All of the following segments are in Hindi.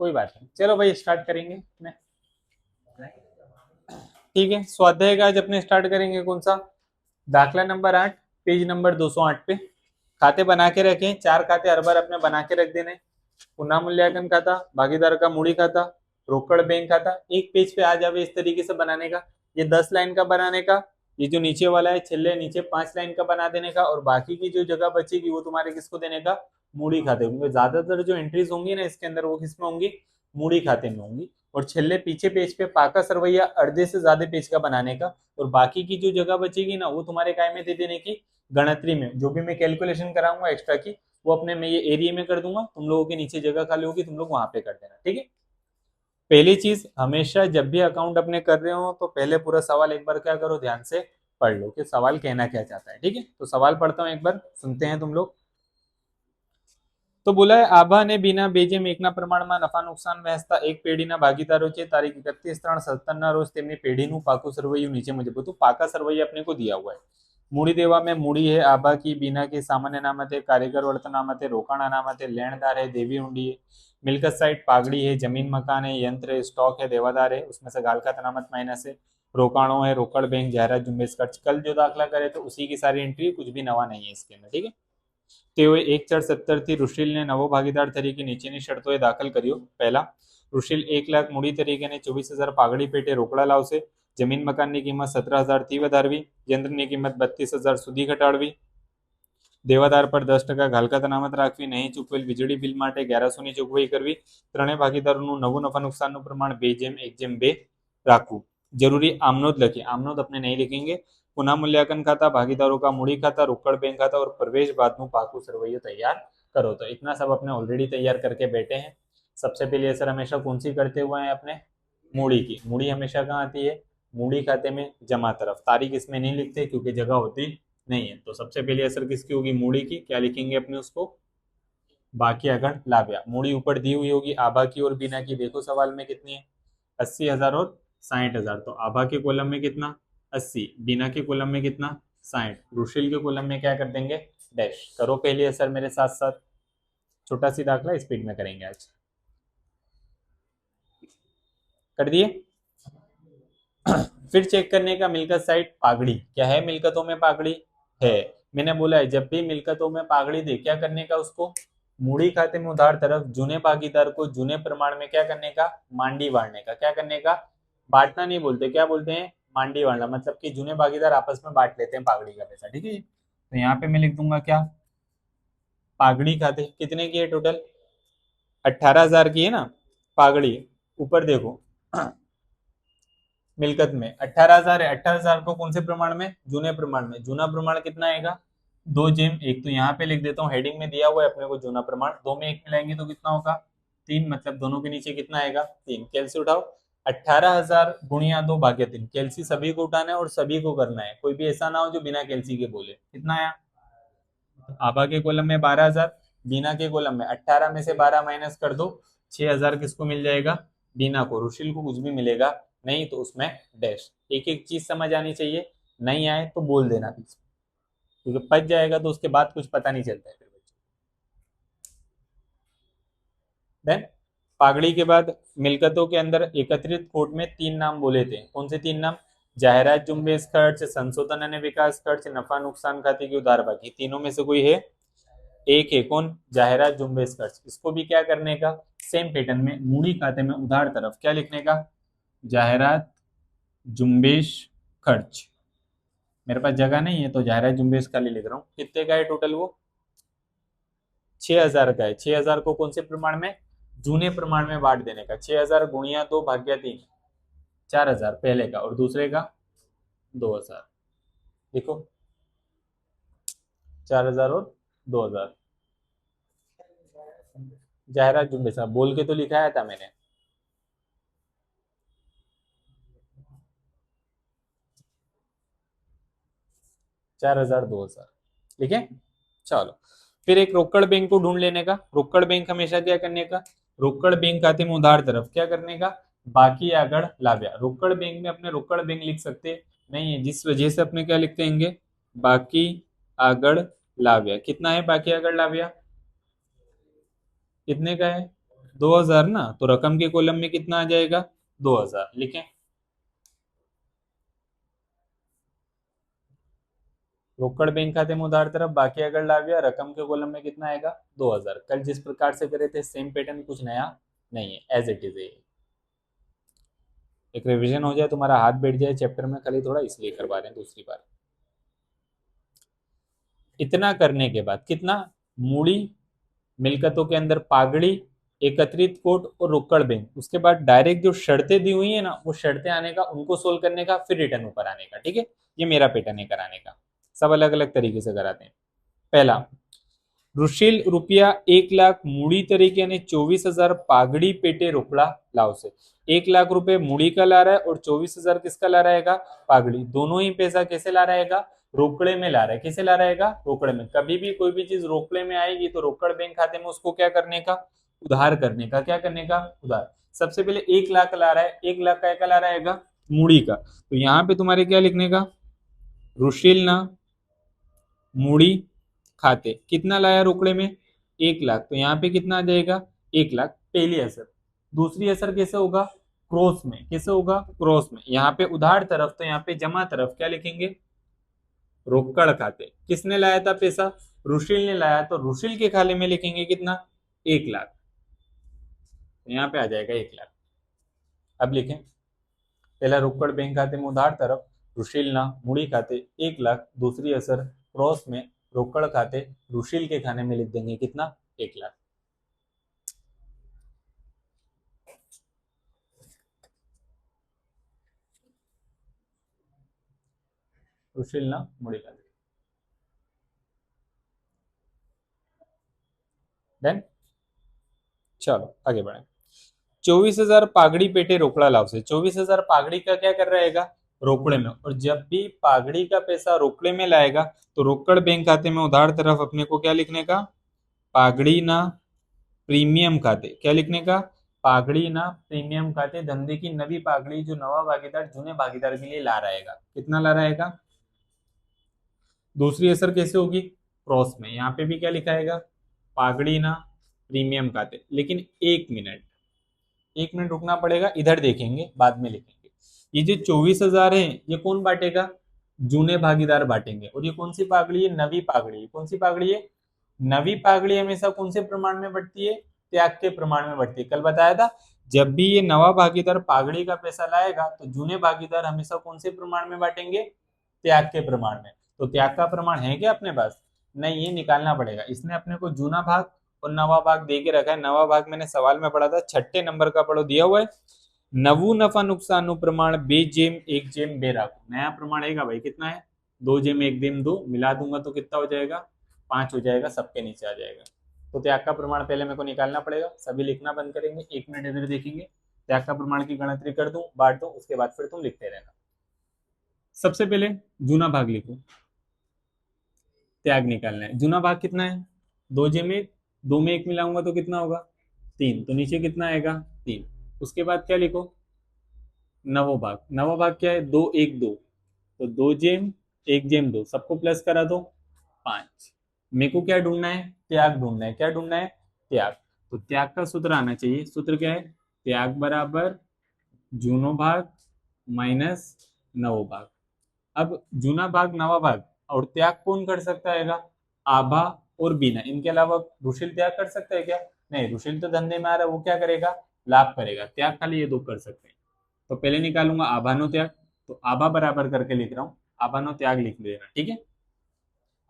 कोई बात नहीं, चलो भाई स्टार्ट करेंगे अपने। ठीक है, स्वाध्याय का आज अपने स्टार्ट करेंगे कौन सा, दाखला नंबर 8, पेज नंबर 208 पे। खाते बना के रखें, 4 खाते हर बार अपने बना के रख देने। पुनः मूल्यांकन खाता, भागीदार का मूड़ी खाता, रोकड़ बैंक खाता, एक पेज पे आ जावे इस तरीके से बनाने का। ये 10 लाइन का बनाने का, ये जो नीचे वाला है छिल्ले नीचे 5 लाइन का बना देने का, और बाकी की जो जगह बचेगी वो तुम्हारे किसको देने का, मूड़ी खाते, क्योंकि ज्यादातर जो एंट्रीज होंगी ना इसके अंदर वो किसमें होंगी, मूड़ी खाते में होंगी। और छिल्ले पीछे पेज पे पाका सरवैया अर्धे से ज्यादा पेज का बनाने का, और बाकी की जो जगह बचेगी ना वो तुम्हारे काय में दे देने की, गणतरी में, जो भी मैं कैलकुलेशन कराऊंगा एक्स्ट्रा की वो अपने मैं ये एरिया में कर दूंगा, तुम लोगों के नीचे जगह खाली होगी तुम लोग वहां पे कर देना। ठीक है, पहली चीज, हमेशा जब भी अकाउंट अपने कर रहे हो तो पहले पूरा सवाल एक बार क्या करो, ध्यान से पढ़ लो कि सवाल कहना क्या चाहता है। ठीक है, तो सवाल पढ़ता हूं एक बार, सुनते हैं तुम लोग। तो बोला है, आभा ने बिना બેજેમ એકના પ્રમાણમાં નફા નુકસાન વહેંચતા એક પેઢીના ભાગીદારો છે તારીખ 31/3/17 ના રોજ તેમની પેઢીનું પાકું સરવૈયું નીચે મુજબ હતું। પાકા સરવૈયા अपने को दिया हुआ है। मूड़ी देवा में मूड़ी है आभा की, बीना की सामान्य अनामत है, कारीगर वर्तन अनामत है, रोकाण अनामत है, लेनदार है, देवी हुंडी है, मिलकत साइड पागड़ी है, जमीन मकान है, यंत्र है, स्टॉक है, देवादार है, उसमें से गालका अनामत माइनस है, रोकाणों है, रोकड़ बैंक, जायरात जुम्बेश खर्च। कल जो दाखला करे तो उसी की सारी एंट्री, कुछ भी नवा नहीं है इसके अंदर। ठीक है, તેઓએ 1/4/17 થી રુશિલને નવો ભાગીદાર તરીકે નીચેની શરતોએ દાખલ કર્યો। પહેલા, રુશિલ 1 લાખ મૂડી તરીકે 24,000 પાઘડી પેટે રોકડા લાવશે। જમીન મકાનની કિંમત 17,000 થી વધારવી, યંત્રની કિંમત 32,000 સુધી ઘટાડવી, દેવાદાર પર 10% ઘાલકત અનામત રાખવી, નહીં ચૂકવેલ વીજળી બિલ માટે 1100 ની જોગવાઈ કરવી, ત્રણેય ભાગીદારોનું નવું નફા નુકસાનનું પ્રમાણ 2:1:2 રાખવું। जरूरी आमनोद लखी, आमनोद अपने नहीं लिखेंगे। पुनः मूल्यांकन खाता, भागीदारों का मूड़ी खाता, रोकड़ बैंक खाता और प्रवेश बाद में पाकू सरवैया तैयार करो। तो इतना सब अपने ऑलरेडी तैयार करके बैठे हैं। सबसे पहले असर हमेशा कौन सी करते हुए हैं अपने, मूड़ी की। मूड़ी हमेशा कहाँ आती है, मूड़ी खाते में जमा तरफ। तारीख इसमें नहीं लिखते क्योंकि जगह होती नहीं है। तो सबसे पहले असर किसकी होगी, मूड़ी की। क्या लिखेंगे अपने उसको, बाकी अगर लाव्या। मूड़ी ऊपर दी हुई होगी आभा की और बीना की। देखो सवाल में कितनी है, 80,000 और 60,000। तो आभा के कॉलम में कितना, 80, बीना के कॉलम में कितना, 60, रुशिल के कॉलम में क्या कर देंगे, डैश। करो पहले असर मेरे साथ साथ, छोटा सी दाखला स्पीड में करेंगे आज। कर दिए। फिर चेक करने का, मिलकत साइड पागड़ी। क्या है मिलकतों में पागड़ी है, मैंने बोला है जब भी मिलकतों में पागड़ी दे क्या करने का, उसको मूड़ी खाते में उधार तरफ जूने भागीदार को जूने प्रमाण में क्या करने का, मांडी बांटने का। क्या करने का, बांटना नहीं बोलते, क्या बोलते हैं, मांडी बांटना। मतलब कि जूने भागीदार आपस में बांट लेते हैं पागड़ी का पैसा। ठीक है, तो यहाँ पे मैं लिख दूंगा क्या, पागड़ी खाते कितने की है टोटल, 18,000 की है ना पागड़ी। ऊपर देखो मिलकत में 18,000 है, 18,000 को कौन से प्रमाण में, जूने प्रमाण में। जूना प्रमाण कितना आएगा, 2:1। तो यहाँ पे लिख देता हूँ, हेडिंग में दिया हुआ है अपने को जूना प्रमाण। 2 में 1 मिलाएंगे तो कितना होगा, 3। मतलब दोनों के नीचे कितना आएगा, 3। कैलसी उठाओ, 18,000 गुणिया 2/3। कैलसी सभी को उठाना है और सभी को करना है, कोई भी ऐसा ना हो जो बिना कैलसी के बोले। कितना आया, आभा के कॉलम में 12,000, बीना के कॉलम में 18 में से 12 माइनस कर दो, 6,000 किसको मिल जाएगा, बीना को। रुशिल को कुछ भी मिलेगा नहीं तो उसमें डैश। एक एक चीज समझ आनी चाहिए, नहीं आए तो बोल देना बीच में, क्योंकि पच जाएगा तो उसके बाद कुछ पता नहीं चलता है फिर बच्चों। देन पागड़ी के बाद मिलकतों के अंदर एकत्रित कोट में 3 नाम बोले थे। कौन से 3 नाम, जाहिरात जुम्बेश खर्च, संशोधन और विकास खर्च, नफा नुकसान खाते की उधार बाकी। तीनों में से कोई है, एक है कौन, जाहिरात जुम्बेश खर्च। इसको भी क्या करने का, सेम पैटर्न में मूड़ी खाते में उधार तरफ क्या लिखने का, जाहिरात जुम्बेश खर्च। मेरे पास जगह नहीं है तो जाहिरात जुम्बेश खाली लिख रहा हूँ। कितने का है टोटल, वो 6,000 का है। 6,000 को कौन से प्रमाण में, जूने प्रमाण में बांट देने का। 6,000 गुणिया 2/3, 4,000 पहले का, और दूसरे का 2,000। देखो 4,000 और 2,000। जाहिरात जुम्बेश बोल के तो लिखाया था मैंने। चार हजार 2,000, ठीक है। चलो फिर एक रोकड़ बैंक को ढूंढ लेने का। रोकड़ बैंक हमेशा क्या करने का, रोकड़ बैंक खाते में उधार तरफ क्या करने का, बाकी आगड़ लाव्या। रोकड़ बैंक में अपने रोकड़ बैंक लिख सकते नहीं है, जिस वजह से अपने क्या लिखते हैं, बाकी आगड़ लाव्या। कितना है बाकी आगड़ लाव्या, कितने का है, 2000 ना, तो रकम के कॉलम में कितना आ जाएगा 2000 लिखें। रोकड़ बैंक खाते में उधार तरफ बाकी अगर लाविया रकम के कॉलम में कितना आएगा 2000। कल जिस प्रकार से करे थे सेम पैटर्न, कुछ नया नहीं है, एज इट इज है। एक रिवीजन हो जाए, तुम्हारा हाथ बैठ जाए चैप्टर में, खाली थोड़ा इसलिए करवा रहे हैं दूसरी बार। इतना करने के बाद कितना, मूड़ी, मिलकतों के अंदर पागड़ी, एकत्रित कोट और रोकड़ बैंक, उसके बाद डायरेक्ट जो शर्तें दी हुई है ना, वो शर्तें आने का, उनको सोल्व करने का, फिर रिटर्न ऊपर आने का। ठीक है, ये मेरा पैटर्न है कराने का, सब अलग अलग तरीके से कराते हैं। पहला, रुशील रुपया 1 लाख मूड़ी तरीके यानी 24,000 पागड़ी पेटे रोकड़ा लाव से। 1 लाख रुपए मूड़ी का ला रहा है और 24,000 किसका ला रहेगा, पागड़ी। दोनों ही पैसा कैसे ला रहेगा, रोकड़े में ला रहा है। किसे ला रहेगा, रोकड़े में। कभी भी कोई भी चीज रोकड़े में आएगी तो रोकड़ बैंक खाते में उसको क्या करने का, उधार करने का। क्या करने का, उधार। सबसे पहले 1 लाख ला रहा है, 1 लाख का ला रहेगा, मूड़ी का। तो यहाँ पे तुम्हारे क्या लिखने का, रुशील ना मूड़ी खाते कितना लाया रोकड़े में 1 लाख, तो यहाँ पे कितना आ जाएगा 1 लाख, पहली असर। दूसरी असर कैसे होगा, क्रॉस में। कैसे होगा, क्रॉस में। यहाँ पे उधार तरफ, तो यहाँ पे जमा तरफ क्या लिखेंगे, रोकड़ खाते। किसने लाया था पैसा, रुशील ने लाया, तो रुशील के खाते में लिखेंगे कितना 1 लाख, तो यहाँ पे आ जाएगा 1 लाख। अब लिखें, पहला रोकड़ बैंक खाते में उधार तरफ, रुशील ना मूड़ी खाते 1 लाख। दूसरी असर क्रॉस में, रोकड़ खाते रुशील के खाने में लिख देंगे कितना 1 लाख। रुशील ना मूड़ी खाते, डन। चलो आगे बढ़े। 24,000 पागड़ी पेटे रोकड़ा लाभ से। 24,000 पागड़ी का क्या कर रहेगा, रोकड़े में। और जब भी पागड़ी का पैसा रोकड़े में लाएगा तो रोकड़ बैंक खाते में उधार तरफ अपने को क्या लिखने का, पागड़ी ना प्रीमियम खाते। क्या लिखने का, पागड़ी ना प्रीमियम खाते। धंधे की नवी पागड़ी जो नवा भागीदार जूने भागीदार के लिए ला रहेगा, कितना ला रहेगा। दूसरी असर कैसे होगी, क्रॉस में। यहाँ पे भी क्या लिखाएगा, पागड़ी ना प्रीमियम खाते। लेकिन 1 मिनट, 1 मिनट रुकना पड़ेगा, इधर देखेंगे बाद में लिखेंगे। ये जो 24,000 है ये कौन बांटेगा, जूने भागीदार बांटेंगे। और ये कौन सी पागड़ी है, नवी पागड़ी है। कौन सी पागड़ी है, नवी पागड़ी हमेशा कौन से प्रमाण में बढ़ती है, त्याग के प्रमाण में बढ़ती है। कल बताया था, जब भी ये नवा भागीदार पागड़ी का पैसा लाएगा तो जूने भागीदार हमेशा कौन से प्रमाण में बांटेंगे, त्याग के प्रमाण में। तो त्याग का प्रमाण है क्या अपने पास, नहीं, ये निकालना पड़ेगा। इसने अपने को जूना भाग और नवा भाग दे के रखा है। नवा भाग मैंने सवाल में पढ़ा था, 6ठे नंबर का पढ़ो, दिया हुआ है। नवु नफा नुकसान नु प्रमाण 2/1/2 राखो। नया प्रमाण है भाई, कितना है 2/1/2, मिला दूंगा तो कितना हो जाएगा 5 हो जाएगा, सबके नीचे आ जाएगा। तो त्याग का प्रमाण पहले मेरे को निकालना पड़ेगा। सभी लिखना बंद करेंगे, 1 मिनट इधर देखेंगे। त्याग का प्रमाण की गणतरी कर दूं, बांट दूं, उसके बाद फिर तुम लिखते रहना। सबसे पहले जूना भाग लिखो, त्याग निकालना है। जूना भाग कितना है 2/1, 2 में 1 मिलाऊंगा तो कितना होगा 3, तो नीचे कितना आएगा 3। उसके बाद क्या लिखो, नवो भाग। नवो भाग क्या है 2/1/2, तो 2/1/2, सबको प्लस करा दो 5। मेरे को क्या ढूंढना है, त्याग ढूंढना है। क्या ढूंढना है, त्याग। तो त्याग का सूत्र आना चाहिए। सूत्र क्या है, त्याग बराबर जूनो भाग माइनस नवो भाग। अब जूना भाग नवा भाग और त्याग कौन कर सकता है, आभा और बीना। इनके अलावा रुशील त्याग कर सकता है क्या, नहीं। रुशील तो धंधे में आ रहा है, वो क्या करेगा, लाभ करेगा। त्याग खाली ये दो कर सकते हैं। तो पहले निकालूंगा आभानो त्याग, तो आभा बराबर करके लिख रहा हूँ, आभानो त्याग लिख देना। ठीक है,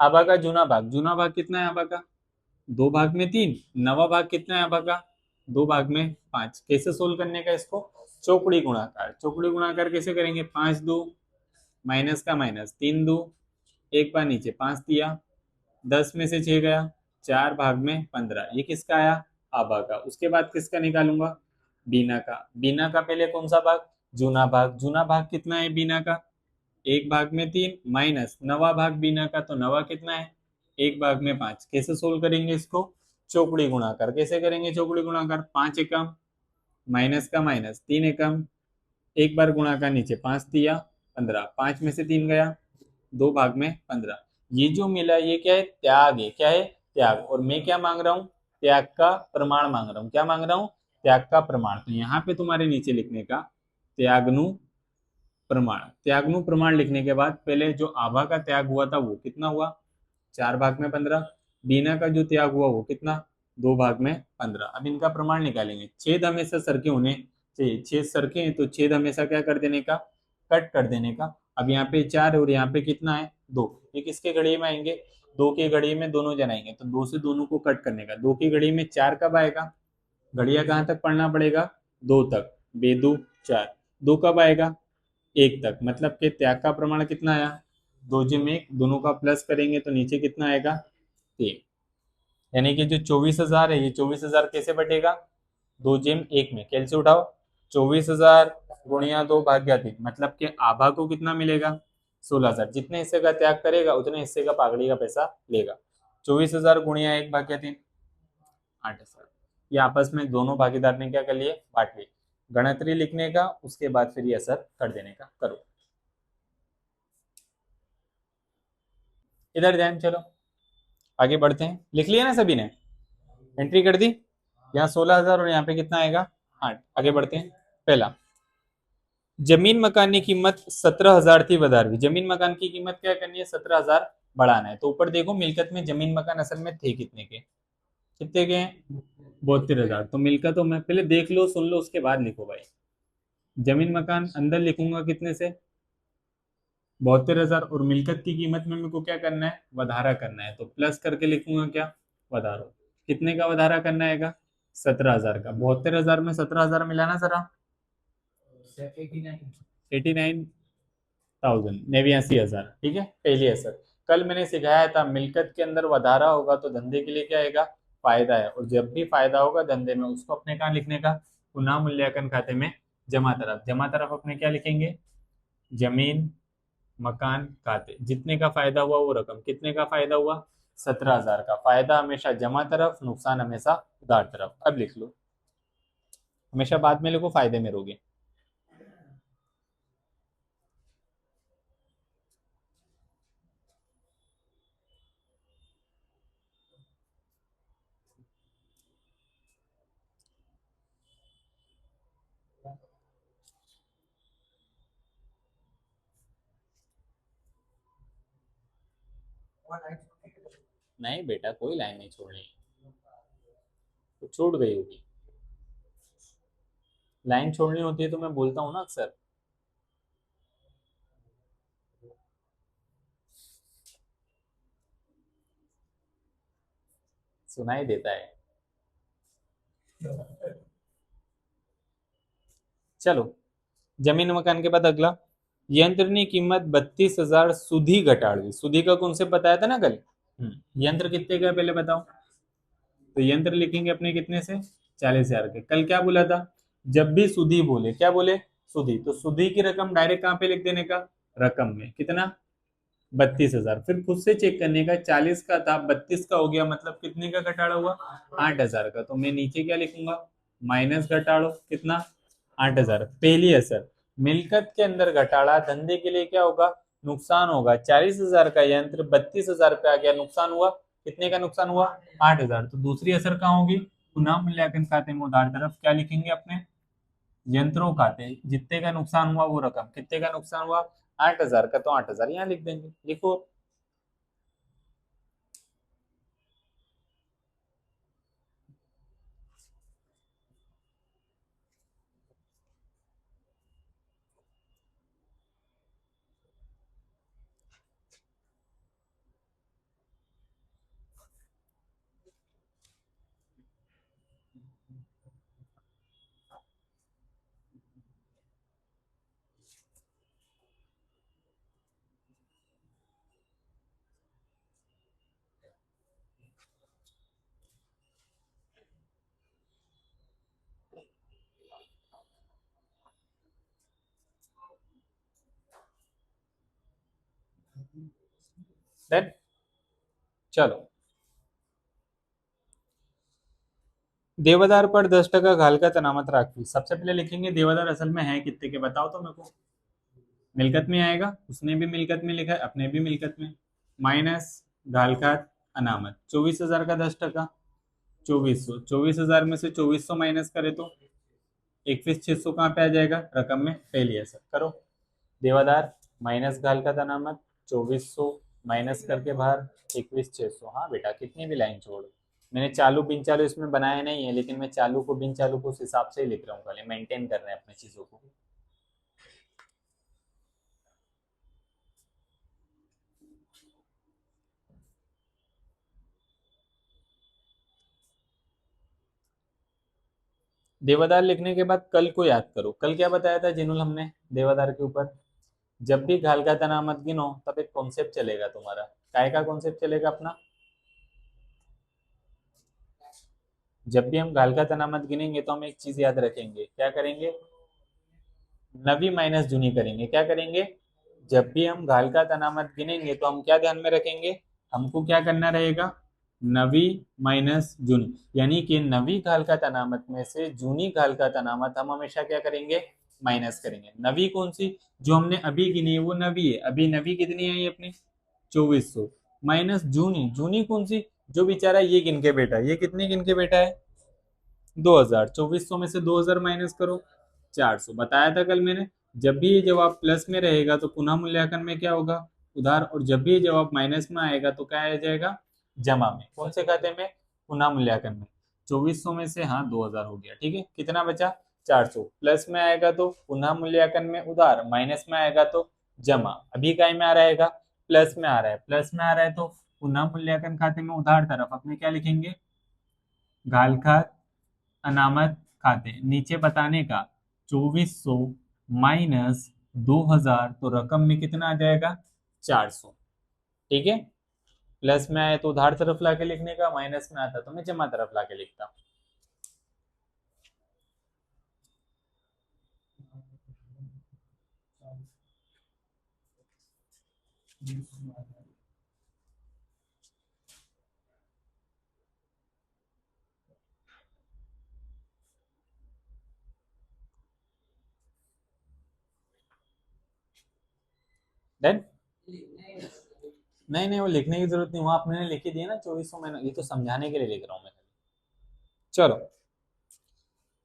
आभा का जूना भाग, जूना भाग कितना है आभा का 2 भाग में 3, नवा भाग कितना है आभा का 2 भाग में 5। कैसे सोल्व करने का इसको, चौकड़ी गुणाकार। चौकड़ी गुणाकार कैसे करेंगे, 5 2 माइनस का माइनस, 3 2 एक बार नीचे 5 दिया, 10 में से 6 गया, 4 भाग में 15। ये किसका आया, आभा का। उसके बाद किसका निकालूंगा, बीना का। बीना का पहले कौन सा भाग, जूना भाग। जूना भाग कितना है बीना का 1 भाग में 3 माइनस नवा भाग बीना का, तो नवा कितना है 1 भाग में 5। कैसे सोल्व करेंगे इसको, चौकड़ी गुणाकार। कैसे करेंगे चौकड़ी गुणाकार, 5 एकम माइनस का माइनस, 3 एकम, एक बार गुणाकार नीचे 5 दिया 15, 5 में से 3 गया, 2 भाग में 15। ये जो मिला ये क्या है, त्याग है। क्या है, त्याग। और मैं क्या मांग रहा हूँ, त्याग का प्रमाण मांग रहा हूँ। क्या मांग रहा हूँ, त्याग का प्रमाण, तो यहाँ पे तुम्हारे नीचे लिखने का त्यागनु प्रमाण। त्यागनु प्रमाण लिखने के बाद पहले जो आभा का त्याग हुआ था वो कितना हुआ, 4/15। बीना का जो त्याग हुआ वो कितना, 2/15। अब इनका प्रमाण निकालेंगे। छेद हमेशा सरके होने चाहिए, छेद सरके हैं तो छेद हमेशा क्या कर देने का, कट कर देने का। अब यहाँ पे 4 और यहाँ पे कितना है 2, ये किसके घड़ी में आएंगे, 2 की घड़ी में दोनों जन आएंगे, तो 2 से दोनों को कट करने का। 2 की घड़ी में 4 कब आएगा, घड़िया कहाँ तक पढ़ना पड़ेगा, 2 तक, बेदू 4। 2 कब आएगा, 1 तक, मतलब कि त्याग का प्रमाण कितना आया, 2/1। दोनों का प्लस करेंगे तो नीचे कितना आएगा, 3। यानी कि जो 24,000 है, ये 24,000 कैसे बटेगा, 2/1 में। कैलसी उठाओ, 24,000 गुणिया 2/3, मतलब कि आभा को कितना मिलेगा, 16,000। जितने हिस्से का त्याग करेगा उतने हिस्से का पागड़ी का पैसा लेगा। 24,000 गुणिया 1/3, 8,000। ये आपस में दोनों भागीदार ने क्या कर लिए, बांट लिए। गणतरी लिखने का, उसके बाद फिर ये असर कर देने का। करो इधर ध्यान, चलो आगे बढ़ते हैं। लिख लिया ना सभी ने, एंट्री कर दी। यहाँ 16,000 और यहाँ पे कितना आएगा, 8। आगे बढ़ते हैं। पहला, जमीन मकान की कीमत 17,000 थी वधारवी। जमीन मकान की कीमत क्या करनी है, 17,000 बढ़ाना है। तो ऊपर देखो मिलकत में जमीन मकान असल में थे कितने के, कितने के हैं, 72,000। तो मिलकतों में पहले देख लो सुन लो उसके बाद लिखो भाई। जमीन मकान अंदर लिखूंगा कितने से, 72,000, और मिलकत की कीमत में मेरे को क्या करना है, वधारा करना है, तो प्लस करके लिखूंगा क्या, वधारो। कितने का वधारा करना है, 17,000 का। 72,000 में 17,000 मिलाना जरा, 89,000, 89,000। ठीक है, पहली असर। कल मैंने सिखाया था मिलकत के अंदर वधारा होगा तो धंधे के लिए क्या आएगा, फायदा है। और जब भी फायदा होगा धंधे में, उसको अपने कहाँ लिखने का, पुनः मूल्यांकन खाते में जमा तरफ। जमा तरफ अपने क्या लिखेंगे, जमीन मकान खाते। जितने का फायदा हुआ वो रकम, कितने का फायदा हुआ, 17,000 का। फायदा हमेशा जमा तरफ, नुकसान हमेशा उधार तरफ। अब लिख लो, हमेशा बाद में लिखो, फायदे में रोगे। नहीं बेटा, कोई लाइन नहीं छोड़नी, तो छूट गई होगी। लाइन छोड़नी होती है तो मैं बोलता हूँ ना अक्सर। सुनाई देता है। चलो, जमीन मकान के बाद अगला, यंत्र की कीमत 32,000 सुधी घटाड़ी। सुधी का कॉन्सेप्ट बताया था ना कल। यंत्र कितने का पहले बताओ, तो यंत्र लिखेंगे अपने कितने से, 40,000 के। कल क्या बोला था, जब भी सुधी बोले, क्या बोले, सुधी, तो सुधी की रकम डायरेक्ट कहाँ पे लिख देने का, रकम में। कितना, 32,000। फिर खुद से चेक करने का, 40 का था 32 का हो गया, मतलब कितने का घटाड़ा हुआ, 8,000 का। तो मैं नीचे क्या लिखूंगा, माइनस घटाड़ो कितना, 8,000। पहली असर, मिलकत के अंदर घटाड़ा धंधे के लिए क्या होगा, नुकसान होगा। 40,000 का यंत्र 32,000 पे आ गया, नुकसान हुआ, कितने का नुकसान हुआ, 8,000। तो दूसरी असर कहाँ होगी, पुनः मूल्यांकन खाते में उधार तरफ क्या लिखेंगे अपने, यंत्रों खाते। जितने का नुकसान हुआ वो रकम, कितने का नुकसान हुआ, 8,000 का, तो 8,000 यहाँ लिख देंगे। लिखो, देन चलो, देवदार पर 10% घालकत अनामत राखी। सबसे पहले लिखेंगे देवदार असल में है कितने के, बताओ तो मेरे को। मिलकत में आएगा, उसने भी मिलकत में लिखा है, अपने भी मिलकत में, माइनस घालकत अनामत। 24,000 का 10%, 2400, 24,000 में से 2400 माइनस करे तो 21,600 कहाँ पे आ जाएगा रकम में, पहली असर करो। देवादार माइनस घाल का अनामत 2400 माइनस करके बाहर 21,600। हाँ बेटा कितनी भी लाइन छोड़ो, मैंने चालू बिन चालू इसमें बनाया नहीं है, लेकिन मैं चालू को बिन चालू को उस हिसाब से ही लिख रहा हूँ, खाली मेंटेन कर रहे हैं अपनी चीजों को। देवादार लिखने के बाद कल को याद करो, कल क्या बताया था जिनुल हमने देवादार के ऊपर, जब भी घाल का अनामत गिनो तब एक कॉन्सेप्ट चलेगा तुम्हारा, काय का कॉन्सेप्ट चलेगा अपना, जब भी हम घाल का अनामत गिनेंगे तो हम एक चीज याद रखेंगे, क्या करेंगे, नवी माइनस जूनी करेंगे। क्या करेंगे, जब भी हम घाल का अनामत गिनेंगे तो हम क्या ध्यान में रखेंगे, हमको क्या करना रहेगा, नवी माइनस जूनी, यानी कि नवी घाल का अनामत में से जूनी घाल का अनामत हम हमेशा क्या करेंगे, माइनस करेंगे। नवी कौन सी, जो हमने अभी गिनी है वो नवी है, अभी नवी कितनी आई अपनी 2400, माइनस जूनी, जूनी कौन सी, जो बेचारा ये गिन के बैठा है, ये कितनी गिन के बैठा है 2000, 2400 में से 2000 माइनस करो 400। बताया था कल मैंने, जब भी ये जवाब प्लस में रहेगा तो पुनः मूल्यांकन में क्या होगा, उधार, और जब भी ये जवाब माइनस में आएगा तो क्या आ जाएगा, जमा में। कौन से खाते में, पुनः मूल्यांकन में। 2400 में से हाँ 2000 हो गया, ठीक है, कितना बचा 400, प्लस में आएगा तो पुनः मूल्यांकन में उधार, माइनस में आएगा तो जमा। अभी काय में आ रहेगा, प्लस में आ रहा है, प्लस में आ रहा है तो पुनः मूल्यांकन खाते में उधार तरफ अपने क्या लिखेंगे, घाल खात अनामत खाते, नीचे बताने का 2400 माइनस 2000, तो रकम में कितना आ जाएगा 400, ठीक है। प्लस में आए तो उधार तरफ लाके लिखने का, माइनस में आता तो मैं जमा तरफ लाके लिखता। डन, नहीं नहीं वो लिखने की जरूरत नहीं, वहां आपने लिख ही दिया ना 2400 मैंने, ये तो समझाने के लिए लिख रहा हूँ मैं। चलो,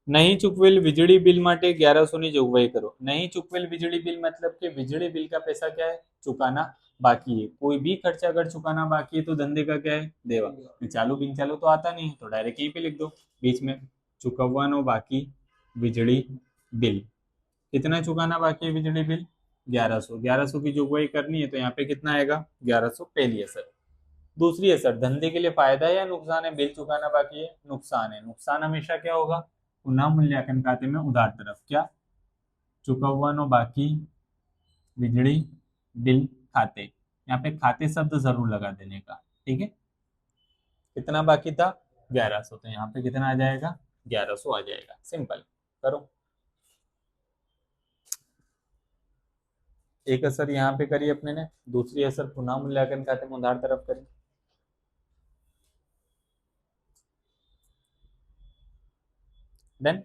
नहीं चूकवेल વીજળી બિલ માટે 1100 ની જોગવાઈ કરો। नहीं चूकवेल વીજળી बिल मतलब कि बिजली बिल का पैसा क्या है, चुकाना बाकी है। कोई भी खर्चा अगर चुकाना बाकी है तो धंधे का क्या है, देवा। चालू बिन चालू तो आता नहीं है तो डायरेक्ट यहीं पे लिख दो बीच में, चुकवानो बाकी बिजली बिल। कितना चुकाना बाकी है बिजली बिल 1100, 1100 की जोगवाई करनी है तो यहाँ पे कितना आएगा 1100, पहली असर। दूसरी असर, धंधे के लिए फायदा है या नुकसान है, बिल चुकाना बाकी है, नुकसान है। नुकसान हमेशा क्या होगा, पुनः मूल्यांकन खाते में उधार तरफ, क्या चुकवानो बाकी बिजली बिल खाते, यहाँ पे खाते शब्द जरूर लगा देने का, ठीक है। कितना बाकी था 1100, तो यहाँ पे कितना आ जाएगा 1100 आ जाएगा, सिंपल करो। एक असर यहाँ पे करी अपने ने, दूसरी असर पुनः मूल्यांकन खाते में उधार तरफ करी। डन,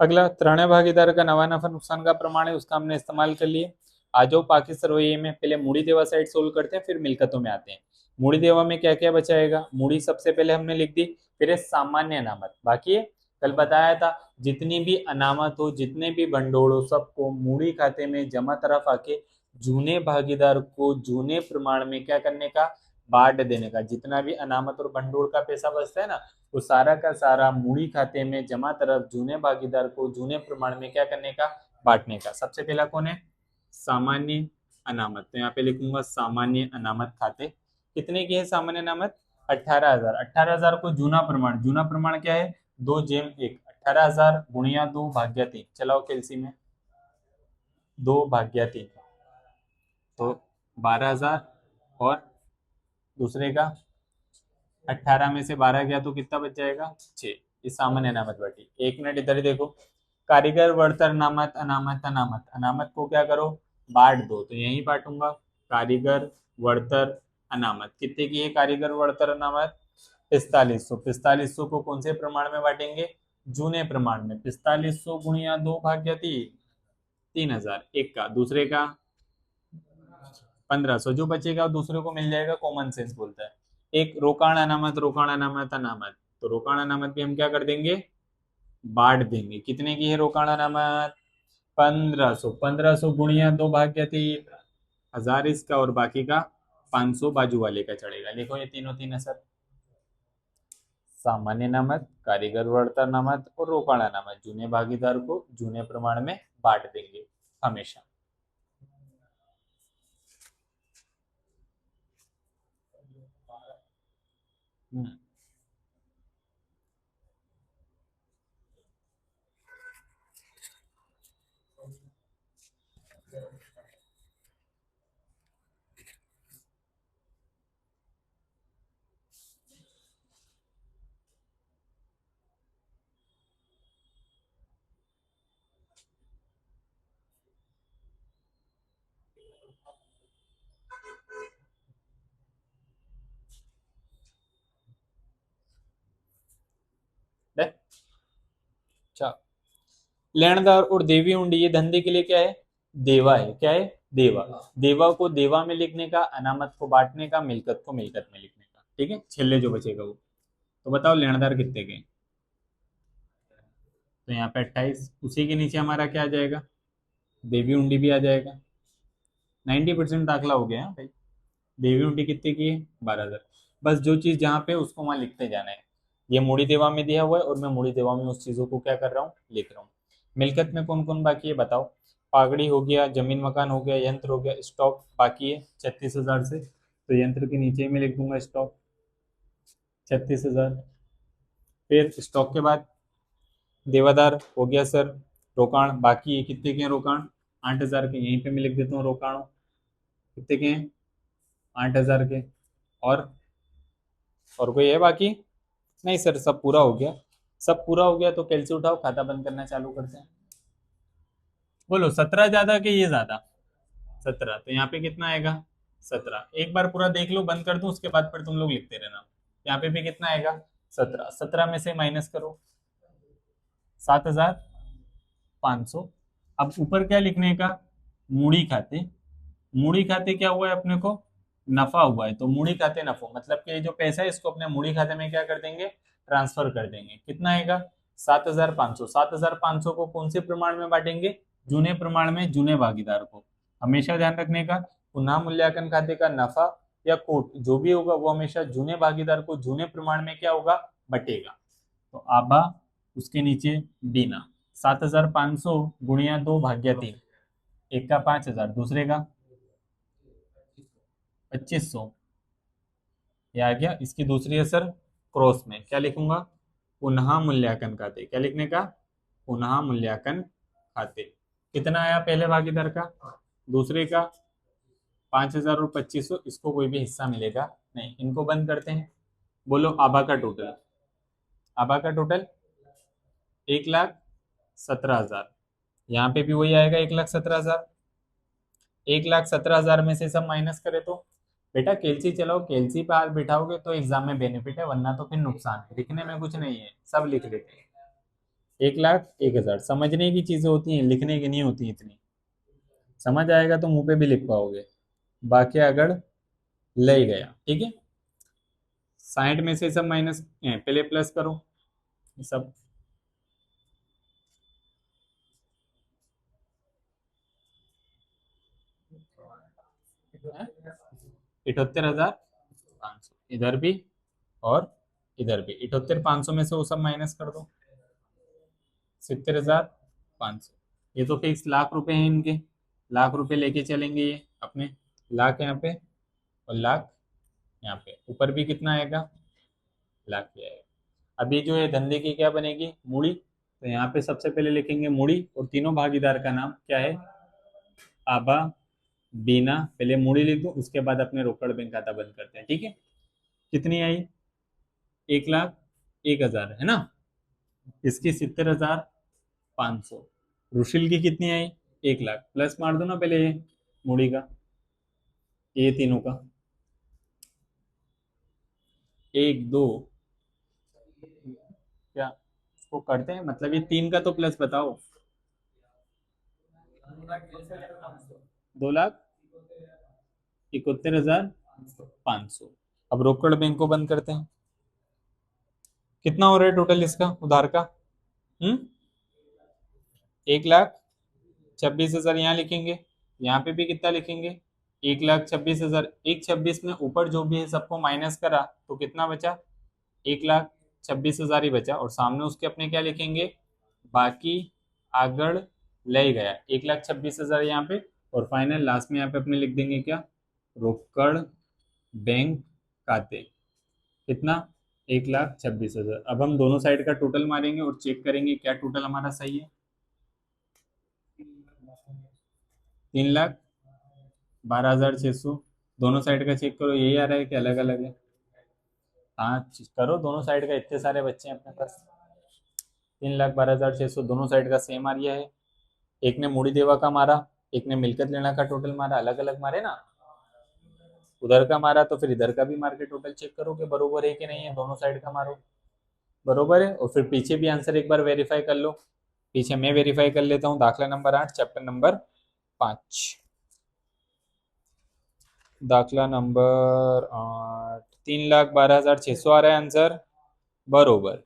अगला त्रणय भागीदार का नवा नफा नुकसान का प्रमाण है, उसका हमने इस्तेमाल कर लिए। आ जाओ बाकी सरवैये में, पहले मूड़ी देवा साइड सोल्व करते हैं फिर मिलकतों में आते हैं। मूड़ी देवा में क्या क्या बचाएगा, मूड़ी सबसे पहले हमने लिख दी, फिर है सामान्य अनामत बाकी है। कल बताया था जितनी भी अनामत हो, जितने भी भंडोड़ हो, सबको मूड़ी खाते में जमा तरफ आके जूने भागीदार को जूने प्रमाण में क्या करने का, बांट देने का। जितना भी अनामत और भंडोड़ का पैसा बचता है ना, वो सारा का सारा मूड़ी खाते में जमा तरफ जूने भागीदार को जूने प्रमाण में क्या करने का, बांटने का। सबसे पहला कौन है, सामान्य अनामत, तो यहाँ पे लिखूंगा सामान्य अनामत खाते। कितने की है सामान्य अनामत 18,000, 18,000 को जूना प्रमाण, जूना प्रमाण क्या है 2/1, 18,000 गुणिया 2/3, चलाओ कैलसी में 2/3 तो 12,000, और दूसरे का 18 में से 12 गया तो कितना बच जाएगा 6। ये सामान्य अनामत बटी। एक मिनट इधर ही देखो, कारीगर वर्तर अनामत अनामत अनामत, अनामत को क्या करो बांट दो, तो यही बांटूंगा कारीगर वर्तर अनामत। कितने की है कारीगर वर्तर अनामत 4500, 4500 को कौन से प्रमाण में बांटेंगे, जूने प्रमाण में 4500 गुणिया 2/3, 3000 एक का, दूसरे का 1500, जो बचेगा दूसरे को मिल जाएगा, कॉमन सेंस बोलता है। एक रोकाण अनामत, रोकाण अनामत अनामत, तो रोकाण अनामत भी हम क्या कर देंगे, बांट देंगे। कितने की है रोकाण अनामत, 1500, 1500 गुणिया 2/3, 1000 इसका और बाकी का 500 बाजू वाले का चढ़ेगा। लिखो ये तीनों तीन असर, सामान्य अनामत, कारीगर वर्तर अनामत और रोकाण अनामत, जूने भागीदार को जूने प्रमाण में बांट देंगे हमेशा। हम्म। अच्छा, लेनदार और देवी हुंडी ये धंधे के लिए क्या है, देवा है। क्या है, देवा। देवा को देवा में लिखने का, अनामत को बांटने का, मिलकत को मिलकत में लिखने का। ठीक है, छेले जो बचेगा वो। तो बताओ लेनदार कितने के, तो यहाँ पे 28, उसी के नीचे हमारा क्या आ जाएगा, देवी हुंडी भी आ जाएगा। 90% दाखला हो गया भाई। देवी हुंडी कितने की है, 12,000। बस जो चीज जहाँ पे उसको वहां लिखते जाना है। ये मूड़ी देवा में दिया हुआ है और मैं मूड़ी देवा में उस चीजों को क्या कर रहा हूँ, लिख रहा हूँ। मिलकत में कौन कौन बाकी है बताओ, पागड़ी हो गया, जमीन मकान हो गया, यंत्र हो गया, स्टॉक बाकी है 36,000 से, तो यंत्र के नीचे ही मैं लिख दूंगा स्टॉक 36,000। फिर स्टॉक के बाद देवादार हो गया सर, रोकाण बाकी है, कितने के हैं रोकाण, 8,000 के, यहीं पे मैं लिख देता हूँ रोकाण कितने के हैं, 8,000 के। और कोई है बाकी, नहीं सर सब पूरा हो गया। सब पूरा हो गया तो कैलसी उठाओ, खाता बंद करना चालू करते हैं। बोलो 17 ज्यादा कि ये ज्यादा, 17, तो यहाँ पे कितना आएगा, 17। एक बार पूरा देख लो, बंद कर दो, उसके बाद फिर तुम लोग लिखते रहना। यहाँ पे भी कितना आएगा, 17, 17 में से माइनस करो 7,500। अब ऊपर क्या लिखने का, मूड़ी खाते। मूड़ी खाते क्या हुआ है अपने को, नफा हुआ है, तो मूड़ी खाते नफो, मतलब कि ये जो पैसा है इसको अपने मूड़ी खाते में क्या कर देंगे, ट्रांसफर कर देंगे। कितना आएगा, 7,500। 7,500 को कौन से प्रमाण में बांटेंगे, जूने प्रमाण में, जूने भागीदार को। हमेशा ध्यान रखने का, पुनः मूल्यांकन खाते का नफा या कोट जो भी होगा वो हमेशा जूने भागीदार को जूने प्रमाण में क्या होगा, बटेगा। तो आभा, उसके नीचे बीना, 7,500 गुणिया 2/3, एक का 5,000, दूसरे का 2,500, ये आ गया। इसकी दूसरी असर क्रॉस में क्या लिखूंगा, पुनः मूल्यांकन खाते। क्या लिखने का, पुनः मूल्यांकन खाते। कितना आया पहले भागीदार का, दूसरे का 5,000 और 2,500, इसको कोई भी हिस्सा मिलेगा नहीं, इनको बंद करते हैं। बोलो आभा का टोटल, आभा का टोटल 1,17,000। यहाँ पे भी वही आएगा 1,17,000। 1,17,000 में से सब माइनस करे तो, बेटा कैलसी चलाओ, कैलसी पे हाथ बिठाओगे तो एग्जाम में बेनिफिट है, वरना तो फिर नुकसान है। लिखने में कुछ नहीं है, सब लिख लेते हैं। 1,01,000 समझने की चीजें होती हैं, लिखने की नहीं होती इतनी। समझ आएगा तो मुंह पे भी लिख पाओगे, बाकी अगर ले गया। ठीक है, 60 में से सब माइनस, पहले प्लस करो सब, है? 78,500 इधर भी और इधर भी। 78,500 में से वो सब माइनस कर दो, 70,500। ये तो फिक्स लाख रुपए हैं इनके, लाख रुपए लेके चलेंगे ये अपने, लाख यहाँ पे और लाख यहाँ पे। ऊपर भी कितना आएगा, लाख ही आएगा। अभी जो है धंधे की क्या बनेगी, मूड़ी। तो यहाँ पे सबसे पहले लिखेंगे मूड़ी, और तीनों भागीदार का नाम क्या है, आबा, बीना। पहले मूड़ी लिख दो, उसके बाद अपने रोकड़ बैंक खाता बंद करते हैं। ठीक है, कितनी आई, 1,01,000 है ना। इसकी 70,500। रुशिल की कितनी आई, 1,00,000। प्लस मार दो ना पहले ये मूड़ी का, ये तीनों का, एक दो, क्या इसको करते हैं, मतलब ये 3 का तो प्लस बताओ। 2,71,500। अब रोकड़ बैंक को बंद करते हैं। कितना हो रहा है टोटल इसका उधार का? 1,26,000 यहाँ लिखेंगे, यहाँ पे भी कितना लिखेंगे? 1,26,000। 1,26 में ऊपर जो भी है सबको माइनस करा तो कितना बचा? 1,26,000 ही बचा। और सामने उसके अपने क्या लिखेंगे? बाकी आगड़ ले गया, 1,26,000 यहाँ पे। और फाइनल लास्ट में यहाँ पे अपने लिख देंगे क्या? रोकड़ बैंक खाते। कितना? 1,26,000। अब हम दोनों साइड का टोटल मारेंगे और चेक करेंगे क्या टोटल हमारा सही है। 3,12,600। दोनों साइड का चेक करो, यही आ रहा है कि अलग अलग है? हाँ करो दोनों साइड का, इतने सारे बच्चे हैं अपने पास। 3,12,600 दोनों साइड का सेम आ रहा है। एक ने मूड़ी देवा का मारा, एक ने मिलकत लेना का टोटल मारा, अलग अलग मारे ना। उधर का मारा तो फिर इधर का भी मार के टोटल चेक करो कि बरोबर है कि नहीं है, दोनों साइड का मारो। बरोबर है। और फिर पीछे भी आंसर एक बार वेरीफाई कर लो। पीछे मैं वेरीफाई कर लेता हूँ। दाखला नंबर 8 चैप्टर नंबर 5। दाखला नंबर 8 3,12,600 आ रहा है आंसर। बरोबर।